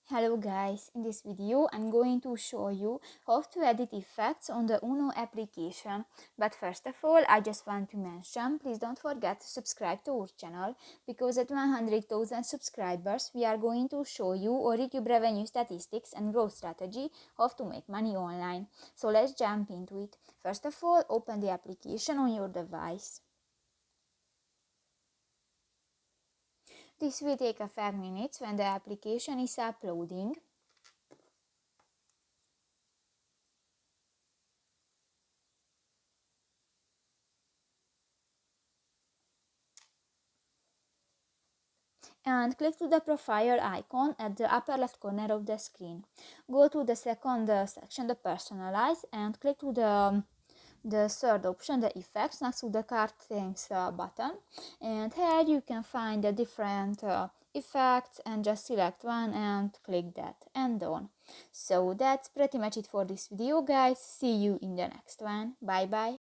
Hello guys, in this video I'm going to show you how to edit effects on the Uno application. But first of all, I just want to mention, please don't forget to subscribe to our channel, because at 100,000 subscribers we are going to show you our YouTube revenue statistics and growth strategy, how to make money online. So let's jump into it. First of all, open the application on your device. This will take a 5 minutes when the application is uploading. And click to the profile icon at the upper left corner of the screen. Go to the second section, the personalize, and click to the third option, the effects, next to the card things button, and here you can find the different effects, and just select one and click that and done. So that's pretty much it for this video guys. See you in the next one. Bye bye.